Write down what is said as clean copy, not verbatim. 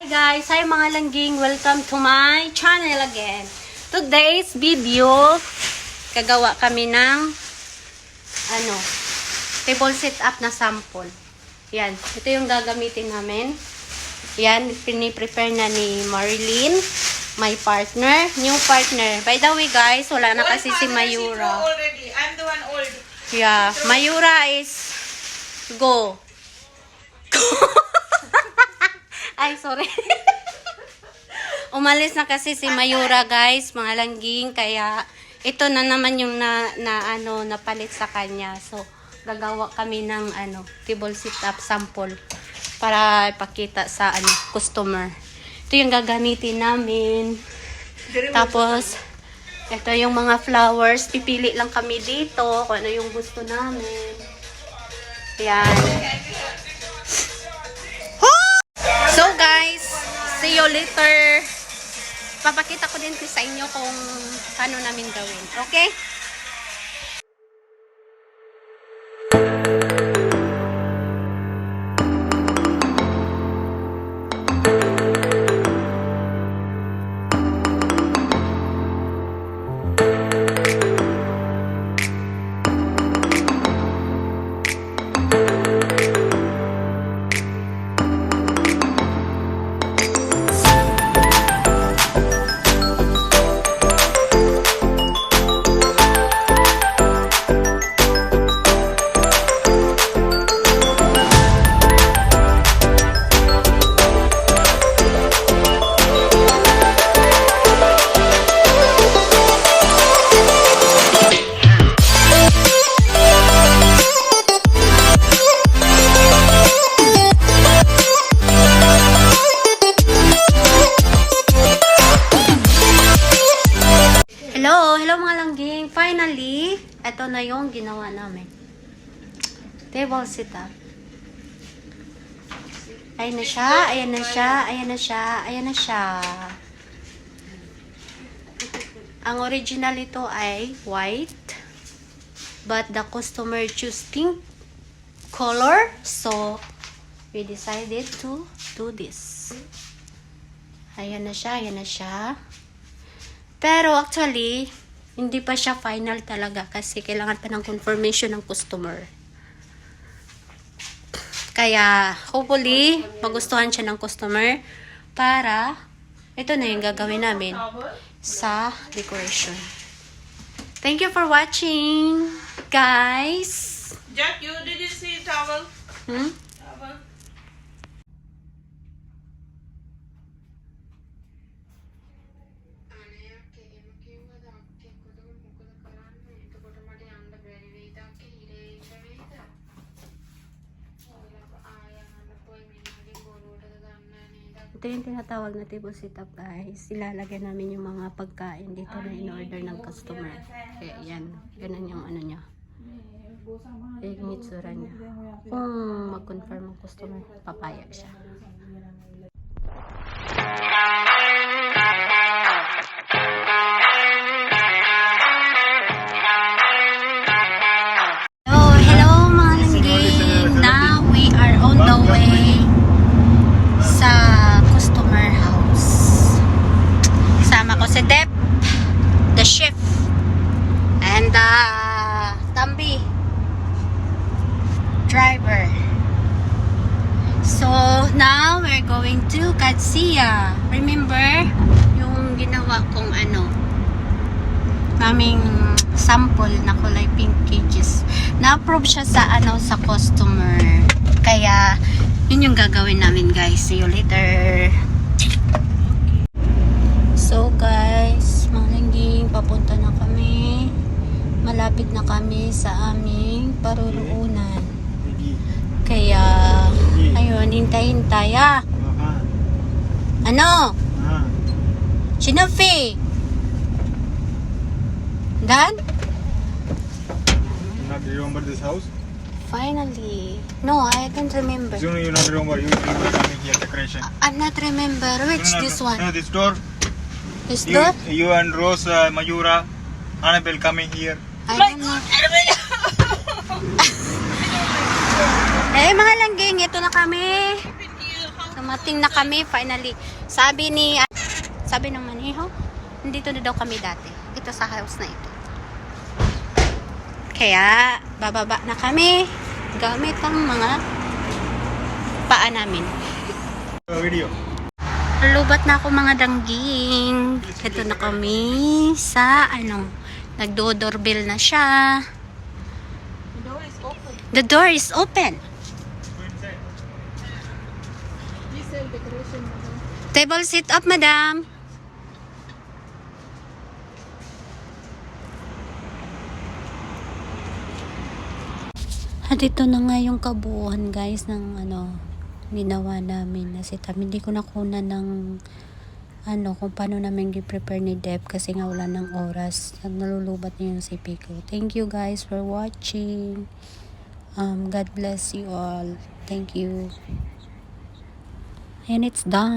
Hi guys, hi mga langging, welcome to my channel again. Today's video, gagawa kami ng table sit up na sample. Yan, ito yung gagamitin namin. Yan, piniprepare na ni Marilyn, my partner, new partner. By the way guys, wala na kasi si Mayura. I'm the one old. Yeah, Mayura is go. Ay, sorry. Umalis na kasi si Mayura, guys, mga langging, kaya ito na naman yung napalit sa kanya. So, gagawa kami ng table sit up sample para ipakita sa customer. Ito yung gagamitin namin. Tapos, ito yung mga flowers. Pipili lang kami dito kung ano yung gusto namin. Yan. So guys, see you later. Papakita ko din sa inyo kung paano namin gawin. Okay? Hello mga langging. Finally, ito na yung ginawa namin. Table sit up. Ayan na siya, ayan na siya, ayan na siya, ayan na siya. Ang original ito ay white, but the customer choose pink color, so we decided to do this. Ayan na siya, ayan na siya. Pero actually, hindi pa siya final talaga kasi kailangan pa ng confirmation ng customer. Kaya, hopefully, magustuhan siya ng customer para ito na yung gagawin namin sa decoration. Thank you for watching, guys! Jack, did you see towel? Hmm? Towel. Ito yung tinatawag na table sit up, guys. Ilalagay namin yung mga pagkain dito na in-order ng customer. Kaya yan, ganun yung niya. Yung itsura niya. Kung mag-confirm ang customer, papayag siya. Hello mga langging. Now we are on the way sa customer house. Sama ko si Dep, the chef, and the Tambi, driver. So now we're going to Katsia. Remember yung ginawa kong naming sample na kulay pink cages. Na-approve siya sa sa customer. Kaya yun yung gagawin namin, guys. See you later. So guys, mga langging, papunta na kami. Malapit na kami sa aming paruroonan. Kaya ayun, hintay-hintay Ano? Chinofi? Dan? You not remember this house? Finally. No, I can't remember. You not remember. You were coming here decoration. I'm not remember. Which this one? No, this door. This door? You and Rose, Mayura, Annabelle coming here. I don't know. Eh, mga langging, ito na kami. Sa dumating na kami finally. Sabi ng maniho, nandito na daw kami dati. Ito sa house na ito. Kaya, bababa na kami gamit ang mga paa namin. Video. Lubat na ako mga dangging. Ito na kami sa nagdo-doorbell na siya. The door is open. The door is open. Table sit up, madam. At ito na nga yung kabuuan guys ng ginawa namin na setup. Hindi ko nakuna ng kung paano namin i-prepare ni Deb kasi nga wala ng oras. Nalulubat niya yung CP ko. Thank you guys for watching. God bless you all. Thank you. And it's done.